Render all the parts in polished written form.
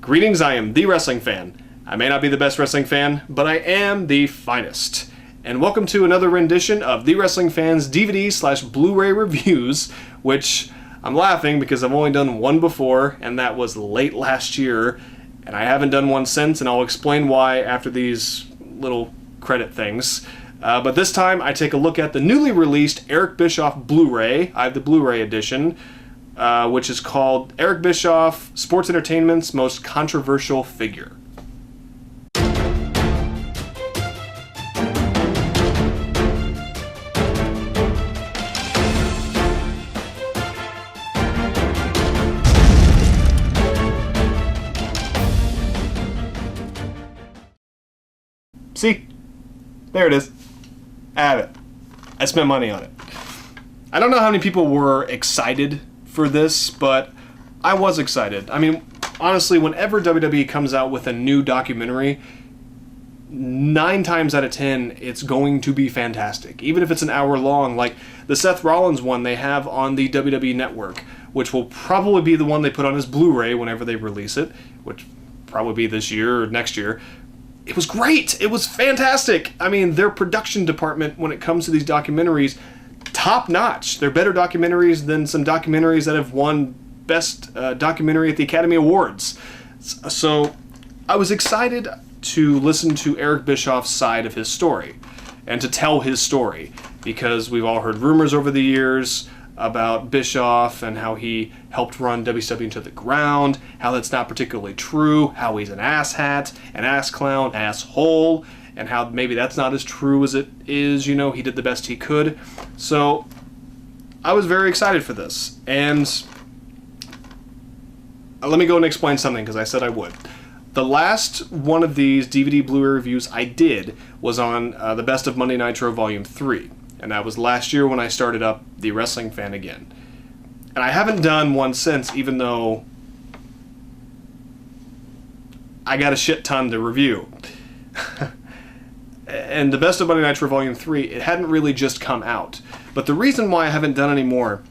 Greetings, I am the wrestling fan. I may not be the best wrestling fan, but I am the finest. And welcome to another rendition of The Wrestling Fan's DVD/Blu-Ray Reviews, which I'm laughing because I've only done one before, and that was late last year, and I haven't done one since, and I'll explain why after these little credit things. But this time I take a look at the newly released Eric Bischoff Blu-ray. I have the Blu-ray edition, which is called Eric Bischoff, Sports Entertainment's Most Controversial Figure. See? There it is. I have it. I spent money on it. I don't know how many people were excited for this, but I was excited. I mean, honestly, whenever WWE comes out with a new documentary, 9 times out of 10, it's going to be fantastic. Even if it's an hour long, like the Seth Rollins one they have on the WWE Network, which will probably be the one they put on his Blu-ray whenever they release it, which will probably be this year or next year. It was great. It was fantastic. I mean, their production department, when it comes to these documentaries, top notch. They're better documentaries than some documentaries that have won Best Documentary at the Academy Awards. So I was excited to listen to Eric Bischoff's side of his story and to tell his story, because we've all heard rumors over the years about Bischoff and how he helped run WCW into the ground, how that's not particularly true, how he's an asshat, an ass clown, asshole, and how maybe that's not as true as it is. You know, he did the best he could. So I was very excited for this, and let me go and explain something, because I said I would. The last one of these DVD Blu-ray reviews I did was on the Best of Monday Nitro Volume 3. And that was last year when I started up The Wrestling Fan again. And I haven't done one since, even though I got a shit ton to review. And the Best of Monday Nitro Volume 3, it hadn't really just come out. But the reason why I haven't done any more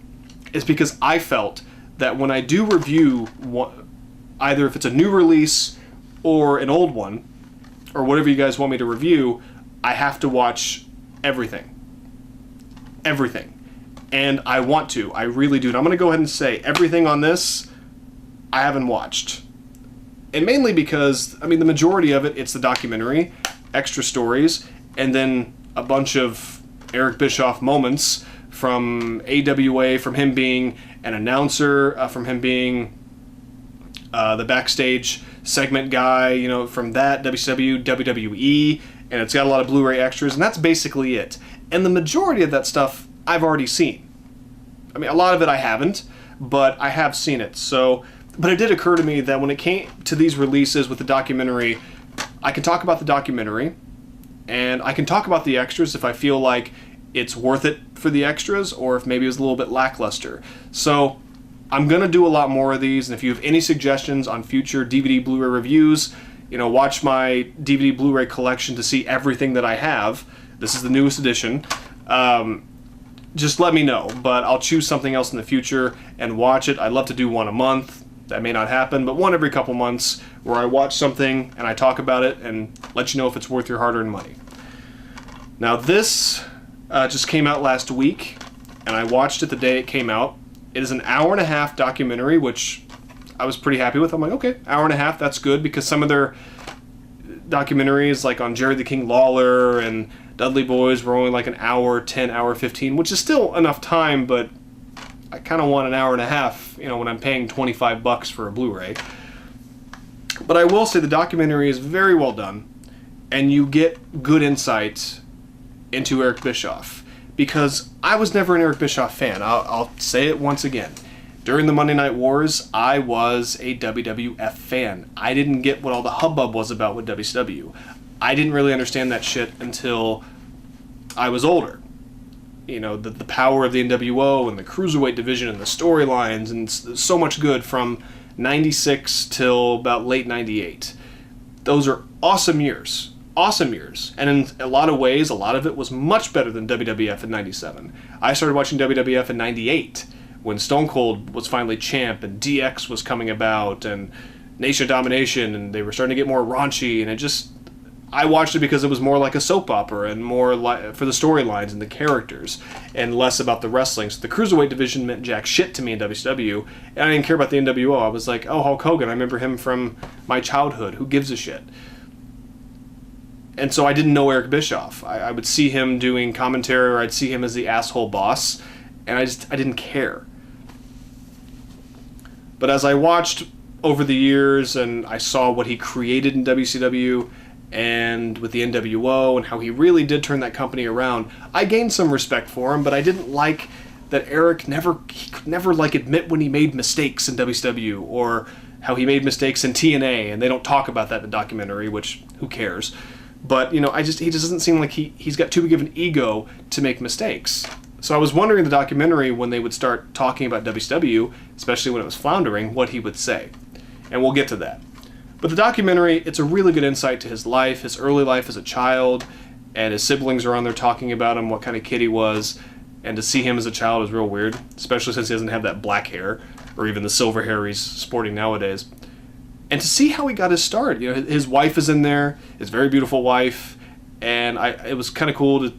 is because I felt that when I do review, either if it's a new release or an old one, or whatever you guys want me to review, I have to watch everything. Everything. And I want to. I really do. And I'm going to go ahead and say everything on this I haven't watched. And mainly because, I mean, the majority of it, it's the documentary, extra stories, and then a bunch of Eric Bischoff moments from AWA, from him being an announcer, from him being the backstage segment guy, you know, from that, WCW, WWE, and it's got a lot of Blu-ray extras, and that's basically it. And the majority of that stuff I've already seen. I mean, a lot of it I haven't, but I have seen it. So, but it did occur to me that when it came to these releases with the documentary, I can talk about the documentary, and I can talk about the extras if I feel like it's worth it for the extras, or if maybe it was a little bit lackluster. So I'm going to do a lot more of these, and if you have any suggestions on future DVD Blu-ray reviews, you know, watch my DVD Blu-ray collection to see everything that I have. This is the newest edition. Just let me know, but I'll choose something else in the future and watch it. I'd love to do one a month. That may not happen, but one every couple months where I watch something and I talk about it and let you know if it's worth your hard-earned money. Now this just came out last week, and I watched it the day it came out. It is an hour-and-a-half documentary, which I was pretty happy with. I'm like, okay, hour and a half, that's good, because some of their documentaries, like on Jerry the King Lawler and Dudley Boys, were only like an hour, 10, hour 15, which is still enough time, but I kind of want an hour and a half, you know, when I'm paying $25 for a Blu-ray. But I will say the documentary is very well done, and you get good insight into Eric Bischoff, because I was never an Eric Bischoff fan. I'll say it once again. During the Monday Night Wars, I was a WWF fan. I didn't get what all the hubbub was about with WCW. I didn't really understand that shit until I was older. You know, the power of the NWO and the Cruiserweight division and the storylines, and so much good from 96 till about late 98. Those are awesome years. Awesome years. And in a lot of ways, a lot of it was much better than WWF in 97. I started watching WWF in 98 when Stone Cold was finally champ and DX was coming about, and Nation of Domination, and they were starting to get more raunchy, and I watched it because it was more like a soap opera and more for the storylines and the characters and less about the wrestling. So the Cruiserweight division meant jack shit to me in WCW, and I didn't care about the NWO. I was like, oh, Hulk Hogan, I remember him from my childhood. Who gives a shit? And so I didn't know Eric Bischoff. I would see him doing commentary, or I'd see him as the asshole boss, and I didn't care. But as I watched over the years and I saw what he created in WCW and with the NWO and how he really did turn that company around, I gained some respect for him, but I didn't like that Eric could never like admit when he made mistakes in WCW, or how he made mistakes in TNA, and they don't talk about that in the documentary, which who cares? But, he just doesn't seem like he's got too big of an ego to make mistakes. So I was wondering in the documentary, when they would start talking about WCW, especially when it was floundering, what he would say. And we'll get to that. But the documentary, it's a really good insight to his life, his early life as a child, and his siblings are on there talking about him, what kind of kid he was, and to see him as a child is real weird, especially since he doesn't have that black hair, or even the silver hair he's sporting nowadays. And to see how he got his start. His wife is in there, his very beautiful wife, and it was kind of cool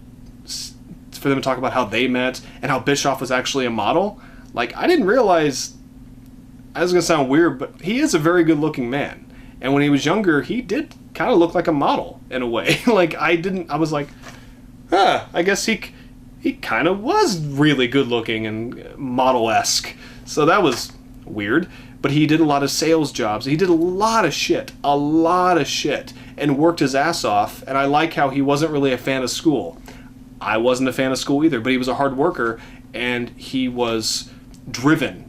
for them to talk about how they met, and how Bischoff was actually a model. Like, I didn't realize, this is going to sound weird, but he is a very good-looking man. And when he was younger, he did kind of look like a model, in a way. I was like, I guess he kind of was really good-looking and model-esque. So that was weird. But he did a lot of sales jobs. He did a lot of shit, and worked his ass off. And I like how he wasn't really a fan of school. I wasn't a fan of school either, but he was a hard worker, and he was driven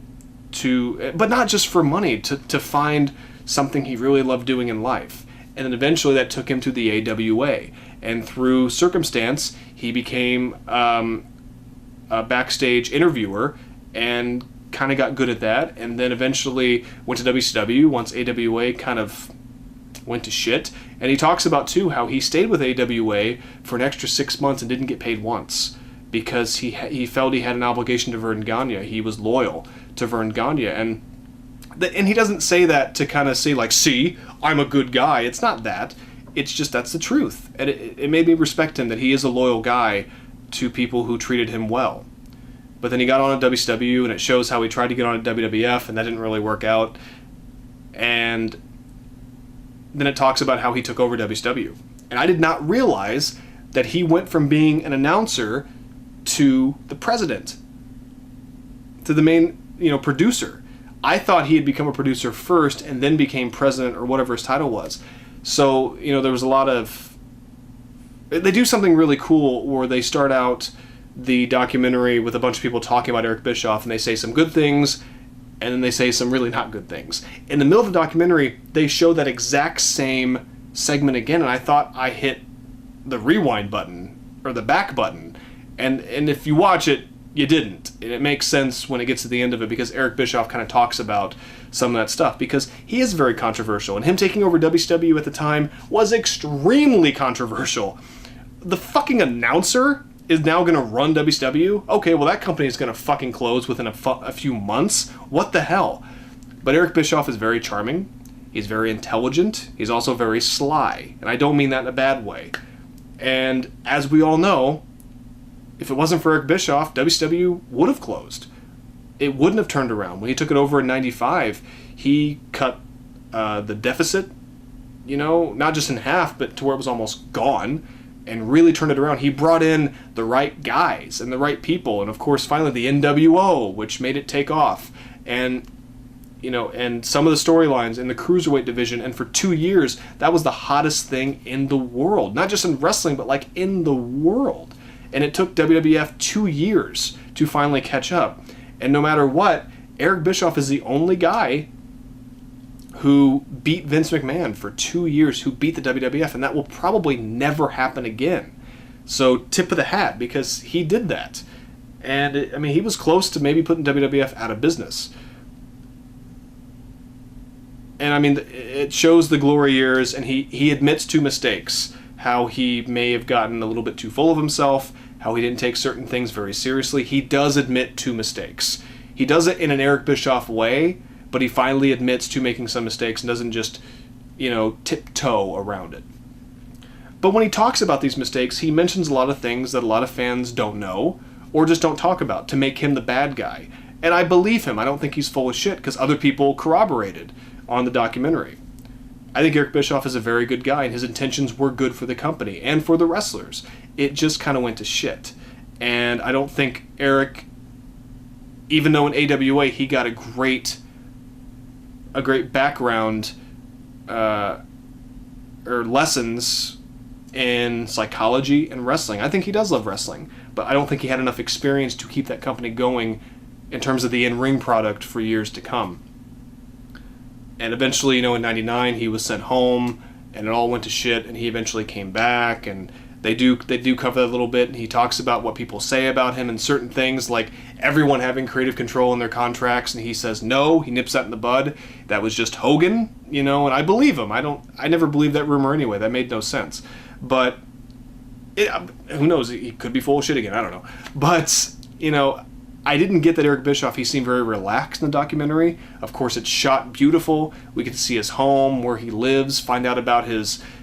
but not just for money, to find something he really loved doing in life. And then eventually that took him to the AWA. And through circumstance, he became a backstage interviewer and kind of got good at that. And then eventually went to WCW once AWA kind of went to shit. And he talks about, too, how he stayed with AWA for an extra 6 months and didn't get paid once because he felt he had an obligation to Verne Gagne. He was loyal to Verne Gagne. And he doesn't say that to kind of say, like, see, I'm a good guy. It's not that. It's just that's the truth. And it made me respect him, that he is a loyal guy to people who treated him well. But then he got on at WCW, and it shows how he tried to get on at WWF, and that didn't really work out. And then it talks about how he took over WCW. And I did not realize that he went from being an announcer to the president, to the main, producer. I thought he had become a producer first and then became president or whatever his title was. So, there was a lot of... They do something really cool where they start out the documentary with a bunch of people talking about Eric Bischoff, and they say some good things, and then they say some really not good things. In the middle of the documentary, they show that exact same segment again, and I thought I hit the rewind button, or the back button. And if you watch it, you didn't. And it makes sense when it gets to the end of it, because Eric Bischoff kind of talks about some of that stuff, because he is very controversial, and him taking over WCW at the time was extremely controversial. The fucking announcer is now going to run WCW? Okay, well, that company is going to fucking close within a few months. What the hell? But Eric Bischoff is very charming. He's very intelligent. He's also very sly. And I don't mean that in a bad way. And as we all know, if it wasn't for Eric Bischoff, WCW would have closed. It wouldn't have turned around. When he took it over in '95, he cut the deficit, not just in half, but to where it was almost gone, and really turned it around. He brought in the right guys and the right people, and of course, finally, the NWO, which made it take off. And, and some of the storylines in the Cruiserweight division, and for 2 years, that was the hottest thing in the world. Not just in wrestling, but like in the world. And it took WWF 2 years to finally catch up. And no matter what, Eric Bischoff is the only guy who beat Vince McMahon for 2 years, who beat the WWF, and that will probably never happen again. So tip of the hat, because he did that. And, he was close to maybe putting WWF out of business. And, it shows the glory years, and he admits to mistakes. How he may have gotten a little bit too full of himself, how he didn't take certain things very seriously. He does admit to mistakes. He does it in an Eric Bischoff way, but he finally admits to making some mistakes and doesn't just, tiptoe around it. But when he talks about these mistakes, he mentions a lot of things that a lot of fans don't know or just don't talk about to make him the bad guy. And I believe him. I don't think he's full of shit because other people corroborated on the documentary. I think Eric Bischoff is a very good guy and his intentions were good for the company and for the wrestlers. It just kind of went to shit. And I don't think Eric, even though in AWA he got a great background or lessons in psychology and wrestling. I think he does love wrestling, but I don't think he had enough experience to keep that company going in terms of the in-ring product for years to come. And eventually, in '99 he was sent home and it all went to shit, and he eventually came back, and they do cover that a little bit, and he talks about what people say about him and certain things like everyone having creative control in their contracts, and he says no, he nips that in the bud. That was just Hogan, and I believe him. I never believed that rumor anyway. That made no sense. But who knows? He could be full of shit again. I don't know. But, I didn't get that Eric Bischoff, he seemed very relaxed in the documentary. Of course, it's shot beautiful. We get to see his home, where he lives, find out about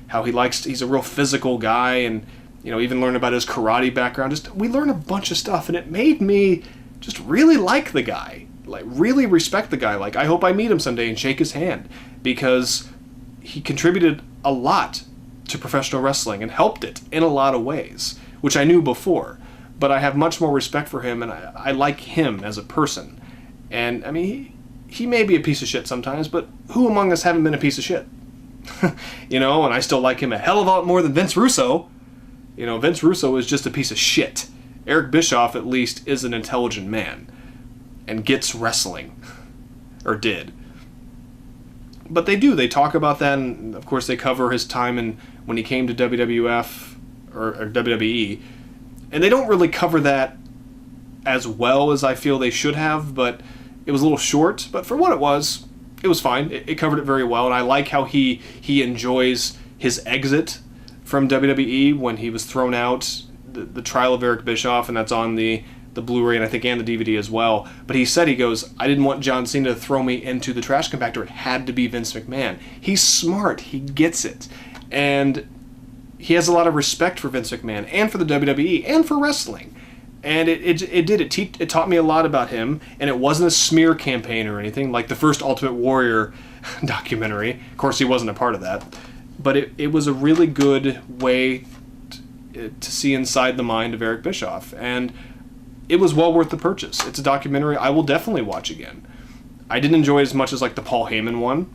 how he's a real physical guy, and, even learn about his karate background. We learn a bunch of stuff, and it made me just really like the guy. Like, really respect the guy. Like, I hope I meet him someday and shake his hand, because he contributed a lot to professional wrestling and helped it in a lot of ways, which I knew before. But I have much more respect for him, and I like him as a person. And, he may be a piece of shit sometimes, but who among us haven't been a piece of shit? And I still like him a hell of a lot more than Vince Russo. Vince Russo is just a piece of shit. Eric Bischoff, at least, is an intelligent man and gets wrestling. Or did. But they talk about that, and of course they cover his time when he came to WWF or WWE. And they don't really cover that as well as I feel they should have, but it was a little short. But for what it was fine. It covered it very well, and I like how he enjoys his exit from WWE when he was thrown out, the trial of Eric Bischoff, and that's on the Blu-ray and I think and the DVD as well. But he goes, I didn't want John Cena to throw me into the trash compactor. It had to be Vince McMahon. He's smart. He gets it. And he has a lot of respect for Vince McMahon and for the WWE and for wrestling. And it taught me a lot about him, and it wasn't a smear campaign or anything like the first Ultimate Warrior documentary. Of course, he wasn't a part of that. But it was a really good way to see inside the mind of Eric Bischoff. And it was well worth the purchase. It's a documentary I will definitely watch again. I didn't enjoy it as much as like the Paul Heyman one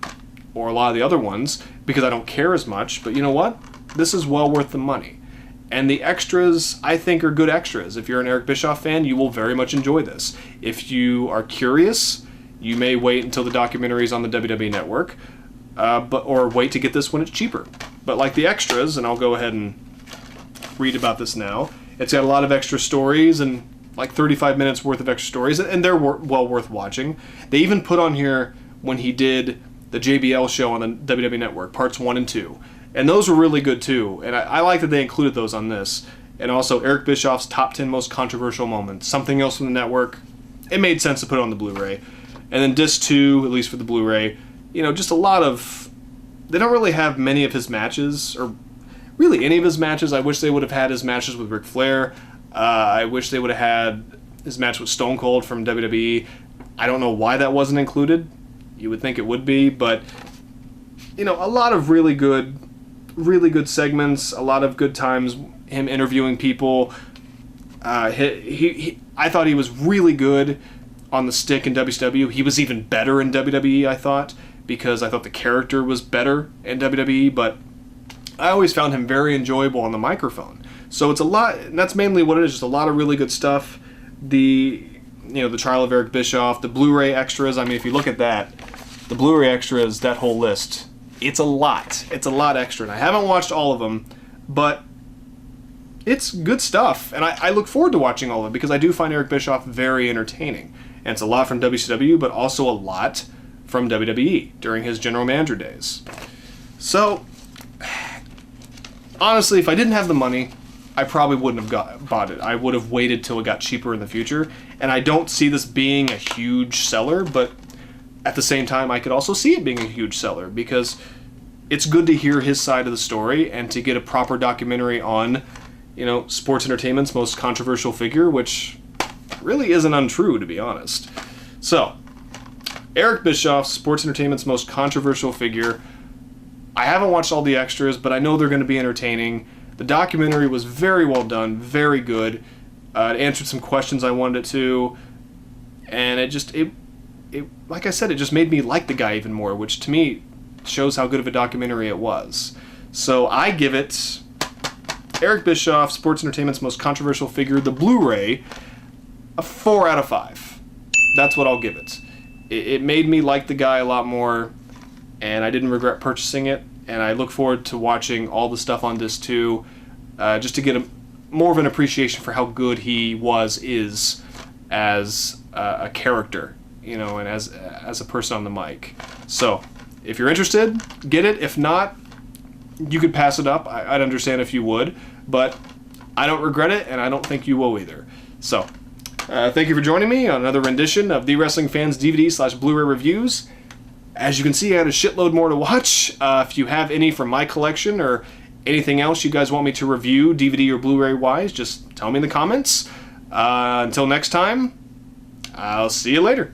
or a lot of the other ones because I don't care as much. But you know what? This is well worth the money. And the extras, I think, are good extras. If you're an Eric Bischoff fan, you will very much enjoy this. If you are curious, you may wait until the documentary is on the WWE Network, or wait to get this when it's cheaper. But like the extras, and I'll go ahead and read about this now, it's got a lot of extra stories and like 35 minutes worth of extra stories, and they're well worth watching. They even put on here when he did the JBL show on the WWE Network, parts 1 and 2. And those were really good too, and I like that they included those on this. And also Eric Bischoff's top 10 most controversial moments. Something else from the network. It made sense to put it on the Blu-ray. And then disc 2, at least for the Blu-ray, just a lot of... They don't really have many of his matches, or really any of his matches. I wish they would have had his matches with Ric Flair. I wish they would have had his match with Stone Cold from WWE. I don't know why that wasn't included. You would think it would be, but... a lot of really good segments, a lot of good times, him interviewing people. I thought he was really good on the stick in WCW. He was even better in WWE, I thought, because I thought the character was better in WWE, but I always found him very enjoyable on the microphone. So it's a lot, and that's mainly what it is, just a lot of really good stuff. The trial of Eric Bischoff, the Blu-ray extras, if you look at that, the Blu-ray extras, that whole list, it's a lot. It's a lot extra. And I haven't watched all of them, but it's good stuff. And I look forward to watching all of it because I do find Eric Bischoff very entertaining. And it's a lot from WCW, but also a lot from WWE during his general manager days. So, honestly, if I didn't have the money, I probably wouldn't have bought it. I would have waited till it got cheaper in the future. And I don't see this being a huge seller, but at the same time, I could also see it being a huge seller, because it's good to hear his side of the story and to get a proper documentary on, you know, sports entertainment's most controversial figure, which really isn't untrue, to be honest. So, Eric Bischoff, sports entertainment's most controversial figure. I haven't watched all the extras, but I know they're going to be entertaining. The documentary was very well done, very good. It answered some questions I wanted it to, and it like I said, it just made me like the guy even more, which to me shows how good of a documentary it was. So I give it Eric Bischoff, sports entertainment's most controversial figure, the Blu-ray, a 4 out of 5. That's what I'll give it. It made me like the guy a lot more, and I didn't regret purchasing it, and I look forward to watching all the stuff on disc 2, just to get more of an appreciation for how good he is as a character, you know, and as a person on the mic. So, if you're interested, get it. If not, you could pass it up. I'd understand if you would, but I don't regret it, and I don't think you will either. So, thank you for joining me on another rendition of The Wrestling Fans DVD/Blu-ray Reviews. As you can see, I had a shitload more to watch. If you have any from my collection or anything else you guys want me to review, DVD or Blu-ray wise, just tell me in the comments. Until next time, I'll see you later.